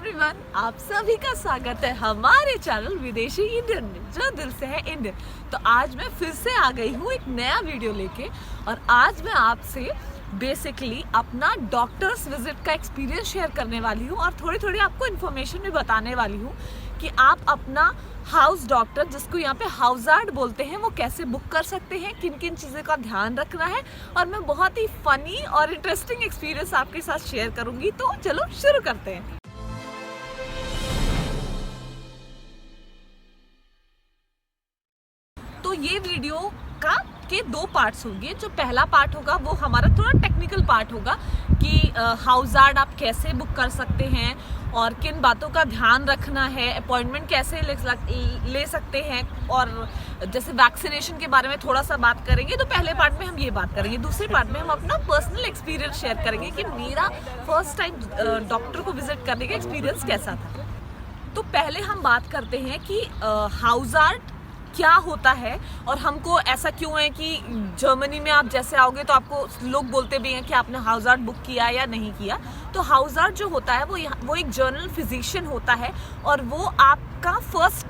Everyone, आप सभी का स्वागत है हमारे चैनल विदेशी इंडियन में, जो दिल से है इंडियन। तो आज मैं फिर से आ गई हूँ एक नया वीडियो लेके, और आज मैं आपसे बेसिकली अपना डॉक्टर्स विजिट का एक्सपीरियंस शेयर करने वाली हूँ, और थोड़ी थोड़ी आपको इन्फॉर्मेशन भी बताने वाली हूँ कि आप अपना हाउस डॉक्टर, जिसको यहाँ पे हाउजार्ड बोलते हैं, वो कैसे बुक कर सकते हैं, किन किन चीज़ों का ध्यान रखना है। और मैं बहुत ही फनी और इंटरेस्टिंग एक्सपीरियंस आपके साथ शेयर करूँगी। तो चलो शुरू करते हैं। तो ये वीडियो के दो पार्ट्स होंगे। जो पहला पार्ट होगा वो हमारा थोड़ा टेक्निकल पार्ट होगा कि हाउजार्ड आप कैसे बुक कर सकते हैं और किन बातों का ध्यान रखना है, अपॉइंटमेंट कैसे ले सकते हैं, और जैसे वैक्सीनेशन के बारे में थोड़ा सा बात करेंगे। तो पहले पार्ट में हम ये बात करेंगे। दूसरे पार्ट में हम अपना पर्सनल एक्सपीरियंस शेयर करेंगे कि मेरा फर्स्ट टाइम डॉक्टर को विजिट करने का एक्सपीरियंस कैसा था। तो पहले हम बात करते हैं कि हाउजार्ड क्या होता है, और हमको ऐसा क्यों है कि जर्मनी में आप जैसे आओगे तो आपको लोग बोलते भी हैं कि आपने हाउजार्ड बुक किया या नहीं किया। तो हाउजार्ड जो होता है वो एक जनरल फिजिशियन होता है, और वो आपका फर्स्ट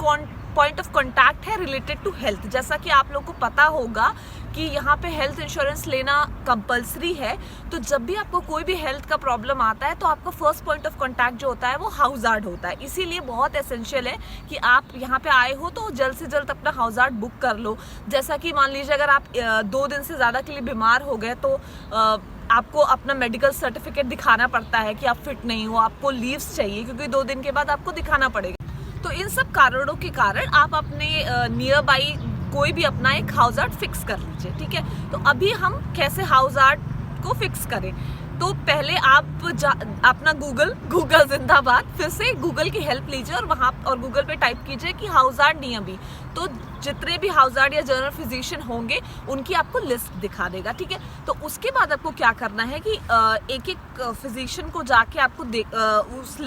पॉइंट ऑफ कांटेक्ट है रिलेटेड टू हेल्थ। जैसा कि आप लोगों को पता होगा कि यहाँ पे हेल्थ इंश्योरेंस लेना कंपलसरी है। तो जब भी आपको कोई भी हेल्थ का प्रॉब्लम आता है तो आपका फर्स्ट पॉइंट ऑफ कांटेक्ट जो होता है वो हाउजार्ड होता है। इसीलिए बहुत एसेंशियल है कि आप यहाँ पे आए हो तो जल्द से जल्द अपना हाउजार्ड बुक कर लो। जैसा कि मान लीजिए अगर आप 2 दिन से ज़्यादा के लिए बीमार हो गए तो आपको अपना मेडिकल सर्टिफिकेट दिखाना पड़ता है कि आप फिट नहीं हो, आपको लीव्स चाहिए, क्योंकि 2 दिन के बाद आपको दिखाना पड़ेगा। तो इन सब कारणों के कारण आप अपने नियर बाई कोई भी अपना एक हाउजार्ड फिक्स कर लीजिए, ठीक है। तो अभी हम कैसे हाउजार्ड को फिक्स करें। तो पहले आप अपना गूगल जिंदाबाद, फिर से गूगल की हेल्प लीजिए और गूगल पे टाइप कीजिए कि हाउजार्ड नियम भी। तो जितने भी हाउजार्ड या जनरल फिजिशियन होंगे उनकी आपको लिस्ट दिखा देगा, ठीक है। तो उसके बाद आपको क्या करना है कि एक एक फिजिशियन को जाके आपको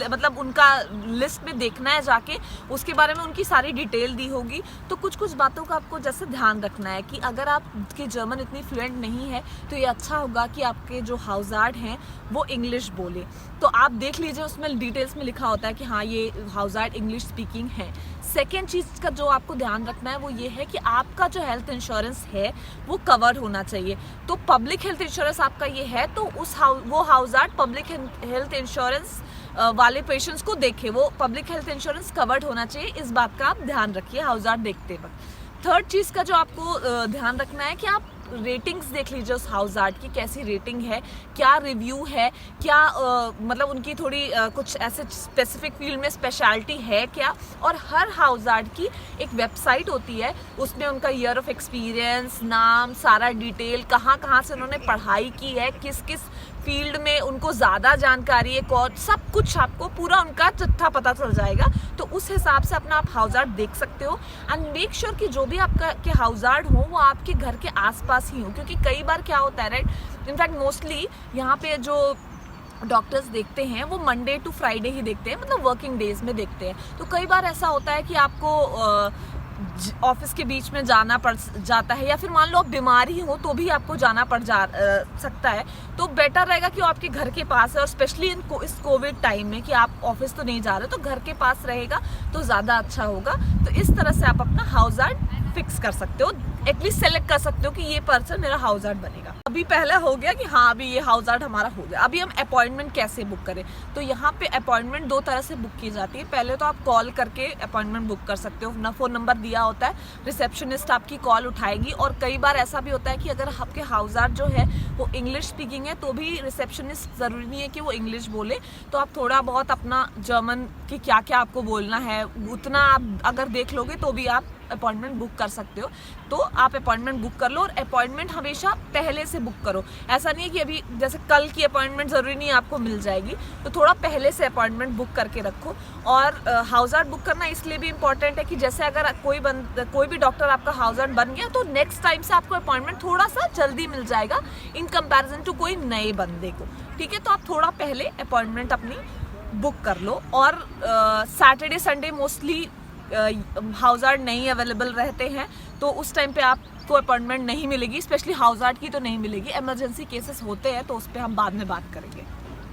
मतलब उनका लिस्ट में देखना है जाके, उसके बारे में उनकी सारी डिटेल दी होगी। तो कुछ बातों का आपको जैसे ध्यान रखना है कि अगर आपकी जर्मन इतनी फ्लुएंट नहीं है तो ये अच्छा होगा कि आपके जो हाउजार्ड हैं वो इंग्लिश बोले। तो आप देख लीजिए, उसमें डिटेल्स में लिखा होता है कि हाँ ये हाउजार्ड इंग्लिश स्पीकिंग है। सेकेंड चीज़ का जो आपको ध्यान रखना है वो ये है कि आपका जो हेल्थ इंश्योरेंस है वो कवर्ड होना चाहिए। तो पब्लिक हेल्थ इंश्योरेंस आपका ये है तो वो हाउजार्ड पब्लिक हेल्थ इंश्योरेंस वाले पेशेंट्स को देखे, वो पब्लिक हेल्थ इंश्योरेंस कवर्ड होना चाहिए। इस बात का आप ध्यान रखिए हाउजार्ड देखते वक्त। थर्ड चीज़ का जो आपको ध्यान रखना है कि आप रेटिंग्स देख लीजिए उस हाउजार्ड की, कैसी रेटिंग है, क्या रिव्यू है, क्या मतलब उनकी थोड़ी कुछ ऐसे स्पेसिफिक फील्ड में स्पेशलिटी है क्या। और हर हाउजार्ड की एक वेबसाइट होती है, उसमें उनका ईयर ऑफ एक्सपीरियंस, नाम, सारा डिटेल, कहाँ से उन्होंने पढ़ाई की है, किस फील्ड में उनको ज़्यादा जानकारी है, कौन, सब कुछ आपको पूरा उनका चिट्ठा पता चल जाएगा। तो उस हिसाब से अपना आप हाउजार्ड देख सकते हो। एंड मेक श्योर कि जो भी आपका के हाउजार्ड हो वो आपके घर के आसपास ही हो, क्योंकि कई बार क्या होता है राइट, इनफैक्ट मोस्टली यहाँ पे जो डॉक्टर्स देखते हैं वो मंडे टू फ्राइडे ही देखते हैं, मतलब वर्किंग डेज में देखते हैं। तो कई बार ऐसा होता है कि आपको ऑफिस के बीच में जाना पड़ जाता है, या फिर मान लो आप बीमार ही हो तो भी आपको जाना पड़ सकता है। तो बेटर रहेगा कि आपके घर के पास है, और स्पेशली इस कोविड टाइम में कि आप ऑफिस तो नहीं जा रहे तो घर के पास रहेगा तो ज़्यादा अच्छा होगा। तो इस तरह से आप अपना हाउजार्ड फिक्स कर सकते हो, एटलीस्ट सेलेक्ट कर सकते हो कि ये पर्सन मेरा हाउजार्ड बनेगा। अभी पहले हो गया कि हाँ अभी ये हाउजार्ड हमारा हो गया। अभी हम अपॉइंटमेंट कैसे बुक करें। तो यहाँ पे अपॉइंटमेंट 2 तरह से बुक की जाती है। पहले तो आप कॉल करके अपॉइंटमेंट बुक कर सकते हो, फ़ोन नंबर दिया होता है, रिसेप्शनिस्ट आपकी कॉल उठाएगी। और कई बार ऐसा भी होता है कि अगर आपके हाउजार्ड जो है वो इंग्लिश स्पीकिंग है तो भी रिसेप्शनिस्ट ज़रूरी नहीं है कि वो इंग्लिश बोले। तो आप थोड़ा बहुत अपना जर्मन की क्या क्या आपको बोलना है उतना आप अगर देख लोगे तो भी आप अपॉइंटमेंट बुक कर सकते हो। तो आप अपॉइंटमेंट बुक कर लो, और अपॉइंटमेंट हमेशा पहले से बुक करो। ऐसा नहीं है कि अभी जैसे कल की अपॉइंटमेंट ज़रूरी नहीं आपको मिल जाएगी, तो थोड़ा पहले से अपॉइंटमेंट बुक करके रखो। और हाउजार्ड बुक करना इसलिए भी इम्पॉर्टेंट है कि जैसे अगर कोई भी डॉक्टर आपका हाउजार्ड बन गया तो नेक्स्ट टाइम से आपको अपॉइंटमेंट थोड़ा सा जल्दी मिल जाएगा इन कंपैरिजन टू कोई नए बंदे को, ठीक है। तो आप थोड़ा पहले अपॉइंटमेंट अपनी बुक कर लो। और सैटरडे संडे मोस्टली हाउजार्ड नहीं अवेलेबल रहते हैं, तो उस टाइम पे आपको अपॉइंटमेंट नहीं मिलेगी, स्पेशली हाउजार्ड की तो नहीं मिलेगी। इमरजेंसी केसेस होते हैं तो उस पर हम बाद में बात करेंगे।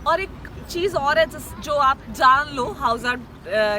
और एक चीज़ और है जो आप जान लो हाउजार्ड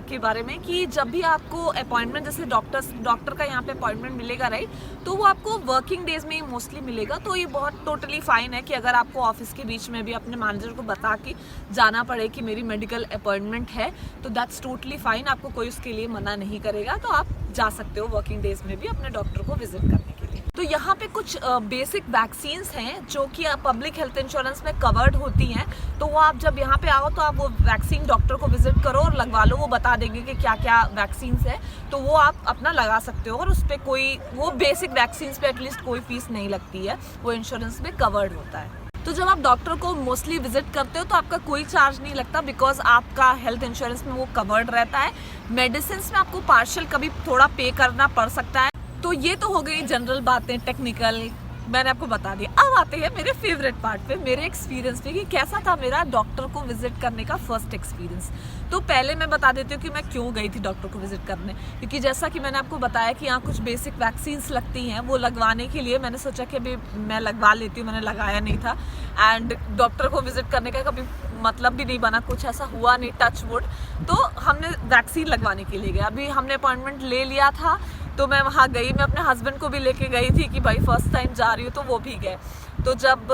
के बारे में, कि जब भी आपको अपॉइंटमेंट, जैसे डॉक्टर का यहाँ पे अपॉइंटमेंट मिलेगा राइट, तो वो आपको वर्किंग डेज में ही मोस्टली मिलेगा। तो ये बहुत टोटली फाइन है कि अगर आपको ऑफिस के बीच में भी अपने मैनेजर को बता के जाना पड़े कि मेरी मेडिकल अपॉइंटमेंट है, तो दैट्स टोटली फाइन, आपको कोई उसके लिए मना नहीं करेगा। तो आप जा सकते हो वर्किंग डेज में भी अपने डॉक्टर को विजिट करने के लिए। तो यहाँ पे कुछ बेसिक वैक्सीन्स हैं जो कि पब्लिक हेल्थ इंश्योरेंस में कवर्ड होती हैं। तो वो आप जब यहाँ पे आओ तो आप वो वैक्सीन डॉक्टर को विजिट करो और लगवा लो, वो बता देंगे कि क्या क्या वैक्सीन्स है, तो वो आप अपना लगा सकते हो। और उस पर कोई, वो बेसिक वैक्सीन्स पे एटलीस्ट कोई फीस नहीं लगती है, वो इंश्योरेंस में कवर्ड होता है। तो जब आप डॉक्टर को मोस्टली विजिट करते हो तो आपका कोई चार्ज नहीं लगता, बिकॉज आपका हेल्थ इंश्योरेंस में वो कवर्ड रहता है। मेडिसिन में आपको पार्शियल कभी थोड़ा पे करना पड़ सकता है। तो ये तो हो गई जनरल बातें, टेक्निकल, मैंने आपको बता दिया। अब आते हैं मेरे फेवरेट पार्ट पे, मेरे एक्सपीरियंस पे, कि कैसा था मेरा डॉक्टर को विजिट करने का फर्स्ट एक्सपीरियंस। तो पहले मैं बता देती हूँ कि मैं क्यों गई थी डॉक्टर को विजिट करने, क्योंकि जैसा कि मैंने आपको बताया कि यहाँ कुछ बेसिक वैक्सीन्स लगती हैं, वो लगवाने के लिए मैंने सोचा कि अभी मैं लगवा लेती हूँ, मैंने लगाया नहीं था। एंड डॉक्टर को विजिट करने का कभी मतलब भी नहीं बना, कुछ ऐसा हुआ नहीं, टच वुड। तो हमने वैक्सीन लगवाने के लिए गए, अभी हमने अपॉइंटमेंट ले लिया था, तो मैं वहाँ गई, मैं अपने हस्बैंड को भी लेके गई थी कि भाई फर्स्ट टाइम जा रही हूँ, तो वो भी गए। तो जब,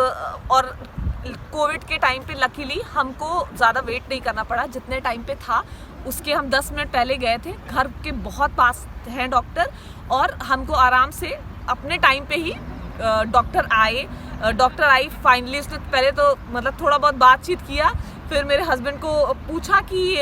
और कोविड के टाइम पे लकीली हमको ज़्यादा वेट नहीं करना पड़ा, जितने टाइम पे था उसके हम 10 मिनट पहले गए थे, घर के बहुत पास हैं डॉक्टर, और हमको आराम से अपने टाइम पे ही डॉक्टर आई फाइनली। उसने पहले तो मतलब थोड़ा बहुत बातचीत किया, फिर मेरे हस्बैंड को पूछा कि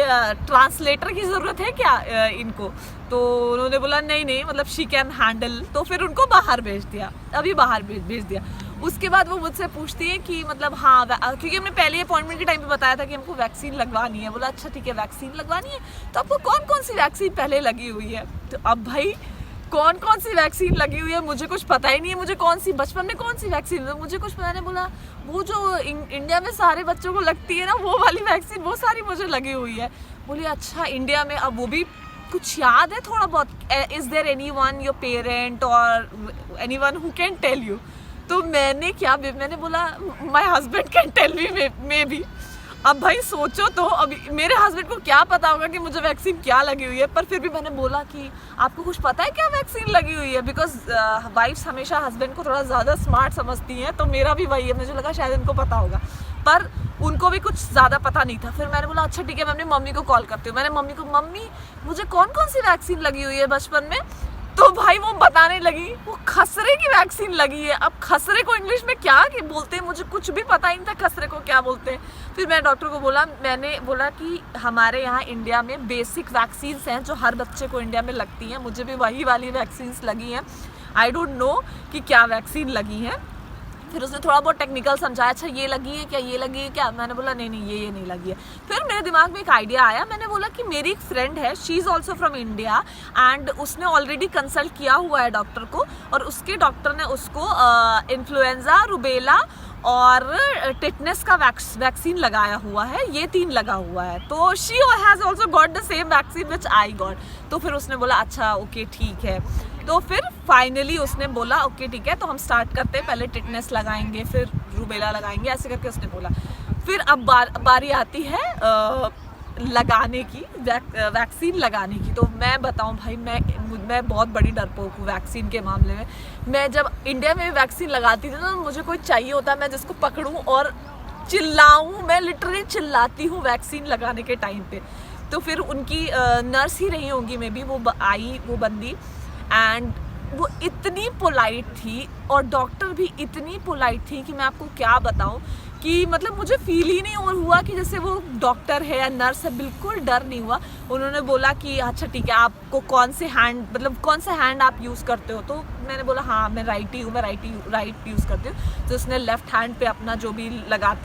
ट्रांसलेटर की ज़रूरत है क्या इनको, तो उन्होंने बोला नहीं मतलब शी कैन हैंडल, तो फिर उनको बाहर भेज दिया, अभी बाहर भेज दिया। उसके बाद वो मुझसे पूछती है कि मतलब हाँ, क्योंकि हमने पहले अपॉइंटमेंट के टाइम पे बताया था कि हमको वैक्सीन लगवानी है। बोला अच्छा ठीक है, वैक्सीन लगवानी है, तो आपको कौन कौन सी वैक्सीन पहले लगी हुई है? तो अब भाई कौन कौन सी वैक्सीन लगी हुई है मुझे कुछ पता ही नहीं है, मुझे कौन सी बचपन में कौन सी वैक्सीन है मुझे कुछ पता नहीं। बोला वो जो इंडिया में सारे बच्चों को लगती है ना, वो वाली वैक्सीन, वो सारी मुझे लगी हुई है। बोली अच्छा इंडिया में, अब वो भी कुछ याद है थोड़ा बहुत, is there anyone your parent और anyone who can tell you? तो मैंने बोला my husband can tell me maybe. अब भाई सोचो तो, अभी मेरे हस्बैंड को क्या पता होगा कि मुझे वैक्सीन क्या लगी हुई है, पर फिर भी मैंने बोला कि आपको कुछ पता है क्या वैक्सीन लगी हुई है, बिकॉज वाइफ्स हमेशा हस्बैंड को थोड़ा ज़्यादा स्मार्ट समझती हैं, तो मेरा भी वही है, मुझे लगा शायद इनको पता होगा, पर उनको भी कुछ ज़्यादा पता नहीं था। फिर मैंने बोला अच्छा ठीक है, मैं अपनी मम्मी को कॉल करती हूँ। मैंने मम्मी को, मम्मी मुझे कौन कौन सी वैक्सीन लगी हुई है बचपन में? तो भाई वो बताने लगी वो खसरे की वैक्सीन लगी है। अब खसरे को इंग्लिश में क्या बोलते हैं मुझे कुछ भी पता ही नहीं था, खसरे को क्या बोलते हैं। फिर मैं डॉक्टर को बोला, मैंने बोला कि हमारे यहाँ इंडिया में बेसिक वैक्सीन्स हैं जो हर बच्चे को इंडिया में लगती हैं, मुझे भी वही वाली वैक्सीन्स लगी हैं, आई डोंट नो कि क्या वैक्सीन लगी है। फिर उसने थोड़ा बहुत टेक्निकल समझाया, अच्छा ये लगी है क्या, ये लगी है क्या? मैंने बोला नहीं ये नहीं लगी है। फिर मेरे दिमाग में एक आइडिया आया, मैंने बोला कि मेरी एक फ्रेंड है, she is also from India and उसने ऑलरेडी कंसल्ट किया हुआ है डॉक्टर को, और उसके डॉक्टर ने उसको इन्फ्लुएंजा, रुबेला और टिटनेस का वैक्सीन लगाया हुआ है, ये 3 लगा हुआ है। तो she has also got the same vaccine which I got. तो फिर उसने बोला अच्छा ओके ठीक है। तो फिर फाइनली उसने बोला ओके ठीक है, तो हम स्टार्ट करते हैं, पहले टिटनेस लगाएंगे फिर रूबेला लगाएंगे, ऐसे करके उसने बोला। फिर अब बारी आती है लगाने की, वैक्सीन लगाने की। तो मैं बताऊं भाई, मैं बहुत बड़ी डरपोक हूँ वैक्सीन के मामले में। मैं जब इंडिया में वैक्सीन लगाती थी ना, मुझे कोई चाहिए होता मैं जिसको पकड़ूं और चिल्लाऊं, मैं लिटरली चिल्लाती हूँ वैक्सीन लगाने के टाइम पे। तो फिर उनकी नर्स ही रही होंगी मे बी, वो आई, वो बंदी, एंड वो इतनी पोलाइट थी और डॉक्टर भी इतनी पोलाइट थी कि मैं आपको क्या बताऊं कि मतलब मुझे फील ही नहीं हुआ कि जैसे वो डॉक्टर है या नर्स है, बिल्कुल डर नहीं हुआ। उन्होंने बोला कि अच्छा ठीक है, आपको कौन से हैंड, मतलब कौन सा हैंड आप यूज़ करते हो? तो मैंने बोला हाँ मैं राइट यूज़ करती हूँ। तो उसने लेफ्ट हैंड पे अपना जो भी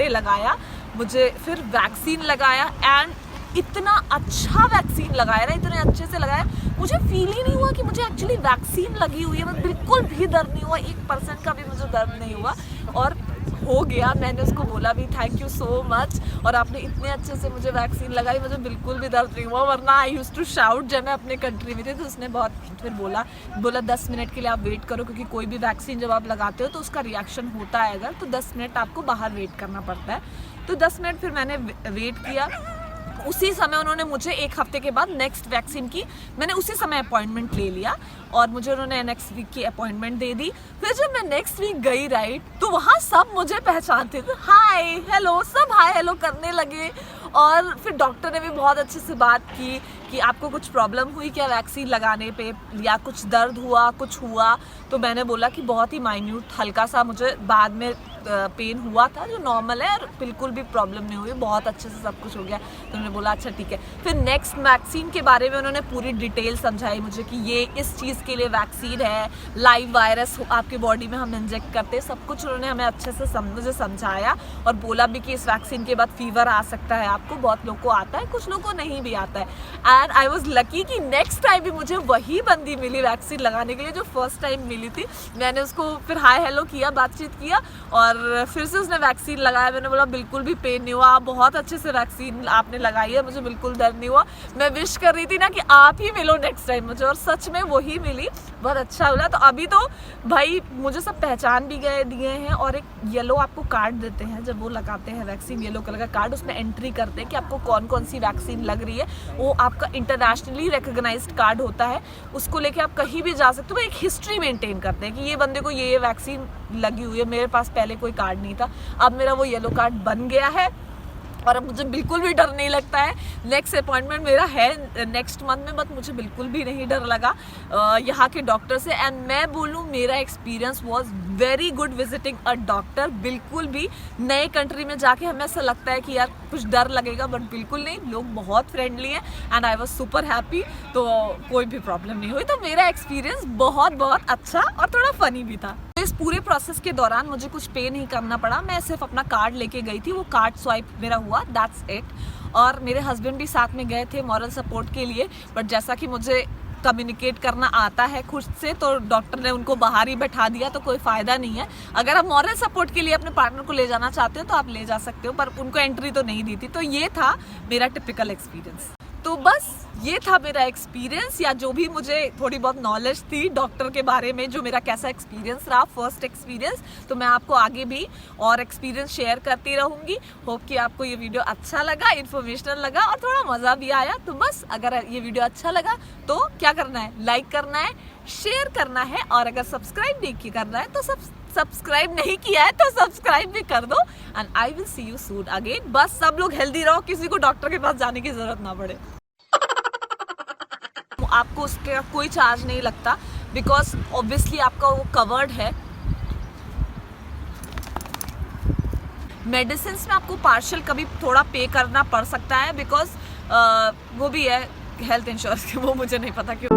लगाया, मुझे फिर वैक्सीन लगाया, एंड इतना अच्छा वैक्सीन लगाया ना, इतने अच्छे से लगाया, मुझे फील ही नहीं हुआ कि मुझे एक्चुअली वैक्सीन लगी हुई है। मैं बिल्कुल भी दर्द नहीं हुआ, 1% का भी मुझे दर्द नहीं हुआ। और हो गया। मैंने उसको बोला भी थैंक यू सो मच, और आपने इतने अच्छे से मुझे वैक्सीन लगाई, मुझे बिल्कुल भी दर्द नहीं हुआ, वरना आई यूज्ड टू शाउट जब मैं अपने कंट्री में थी। तो उसने बहुत फिर बोला 10 मिनट के लिए आप वेट करो, क्योंकि कोई भी वैक्सीन जब आप लगाते हो तो उसका रिएक्शन होता है अगर, तो 10 मिनट आपको बाहर वेट करना पड़ता है। तो 10 मिनट फिर मैंने वेट किया। उसी समय उन्होंने मुझे 1 हफ्ते के बाद नेक्स्ट वैक्सीन की, मैंने उसी समय अपॉइंटमेंट ले लिया और मुझे उन्होंने नेक्स्ट वीक की अपॉइंटमेंट दे दी। फिर जब मैं नेक्स्ट वीक गई राइट, तो वहाँ सब मुझे पहचानते थे, हाय हेलो, सब हाय हेलो करने लगे। और फिर डॉक्टर ने भी बहुत अच्छे से बात की कि आपको कुछ प्रॉब्लम हुई क्या वैक्सीन लगाने पे, या कुछ दर्द हुआ, कुछ हुआ। तो मैंने बोला कि बहुत ही माइन्यूट हल्का सा मुझे बाद में पेन हुआ था, जो नॉर्मल है, और बिल्कुल भी प्रॉब्लम नहीं हुई, बहुत अच्छे से सब कुछ हो गया। तो उन्होंने बोला अच्छा ठीक है। फिर नेक्स्ट वैक्सीन के बारे में उन्होंने पूरी डिटेल समझाई मुझे कि ये इस चीज़ के लिए वैक्सीन है, लाइव वायरस आपकी बॉडी में हम इंजेक्ट करते हैं, सब कुछ उन्होंने हमें अच्छे से मुझे समझाया। और बोला भी कि इस वैक्सीन के बाद फीवर आ सकता है आपको, बहुत लोगों को आता है, कुछ लोगों को नहीं भी आता है। एंड आई वॉज लकी कि नेक्स्ट टाइम भी मुझे वही बंदी मिली वैक्सीन लगाने के लिए जो फर्स्ट टाइम मिली थी। मैंने उसको फिर हाय हेलो किया, बातचीत किया, और फिर से उसने वैक्सीन लगाया। मैंने बोला बिल्कुल भी पेन नहीं हुआ, आप बहुत अच्छे से वैक्सीन आपने लगाई है, मुझे बिल्कुल दर्द नहीं हुआ। मैं विश कर रही थी ना कि आप ही मिलो नेक्स्ट टाइम मुझे, और सच में वही मिली, बहुत अच्छा हुआ। तो अभी तो भाई मुझे सब पहचान भी दिए हैं, और एक येलो आपको कार्ड देते हैं जब वो लगाते हैं वैक्सीन, येलो कलर का कार्ड, उसमें एंट्री करते हैं कि आपको कौन कौन सी वैक्सीन लग रही है। वो आपका इंटरनेशनली रिकॉग्नाइज्ड कार्ड होता है, उसको लेके आप कहीं भी जा सकते हो। एक हिस्ट्री मेंटेन करते हैं कि ये बंदे को ये वैक्सीन लगी हुई है। मेरे पास पहले कोई कार्ड नहीं था, अब मेरा वो येलो कार्ड बन गया है, और अब मुझे बिल्कुल भी डर नहीं लगता है। नेक्स्ट अपॉइंटमेंट मेरा है नेक्स्ट मंथ में, बट मुझे बिल्कुल भी नहीं डर लगा यहाँ के डॉक्टर से। एंड मैं बोलूँ मेरा experience was very good visiting a doctor. बिल्कुल भी नए कंट्री में जाके हमें ऐसा लगता है कि यार कुछ डर लगेगा, बट बिल्कुल नहीं, लोग बहुत फ्रेंडली हैं and I was super happy. तो कोई भी प्रॉब्लम नहीं हुई। तो मेरा एक्सपीरियंस बहुत बहुत अच्छा और थोड़ा फनी भी था। इस पूरे प्रोसेस के दौरान मुझे कुछ पे नहीं करना पड़ा, मैं सिर्फ अपना कार्ड लेके गई थी, वो कार्ड स्वाइप मेरा हुआ, दैट्स इट। और मेरे हस्बैंड भी साथ में गए थे मॉरल सपोर्ट के लिए, बट जैसा कि मुझे कम्युनिकेट करना आता है खुद से, तो डॉक्टर ने उनको बाहर ही बैठा दिया, तो कोई फ़ायदा नहीं है। अगर आप मॉरल सपोर्ट के लिए अपने पार्टनर को ले जाना चाहते हो तो आप ले जा सकते हो, पर उनको एंट्री तो नहीं दी थी। तो ये था मेरा टिपिकल एक्सपीरियंस। तो बस ये था मेरा एक्सपीरियंस, या जो भी मुझे थोड़ी बहुत नॉलेज थी डॉक्टर के बारे में, जो मेरा कैसा एक्सपीरियंस रहा, फर्स्ट एक्सपीरियंस। तो मैं आपको आगे भी और एक्सपीरियंस शेयर करती रहूँगी। होप कि आपको ये वीडियो अच्छा लगा, इन्फॉर्मेशनल लगा और थोड़ा मज़ा भी आया। तो बस अगर ये वीडियो अच्छा लगा तो क्या करना है, लाइक करना है, शेयर करना है, और अगर सब्सक्राइब नहीं करना है तो सब्सक्राइब नहीं किया है तो सब्सक्राइब भी कर दो। And I will see you soon again. बस सब लोग हेल्दी रहो, किसी को डॉक्टर के पास जाने की जरूरत ना पड़े। आपको उसका कोई चार्ज नहीं लगता, बिकॉज ऑब्वियसली आपका वो कवर्ड है। मेडिसिन में आपको पार्शियल कभी थोड़ा पे करना पड़ सकता है, बिकॉज वो भी है हेल्थ इंश्योरेंस, वो मुझे नहीं पता क्यों।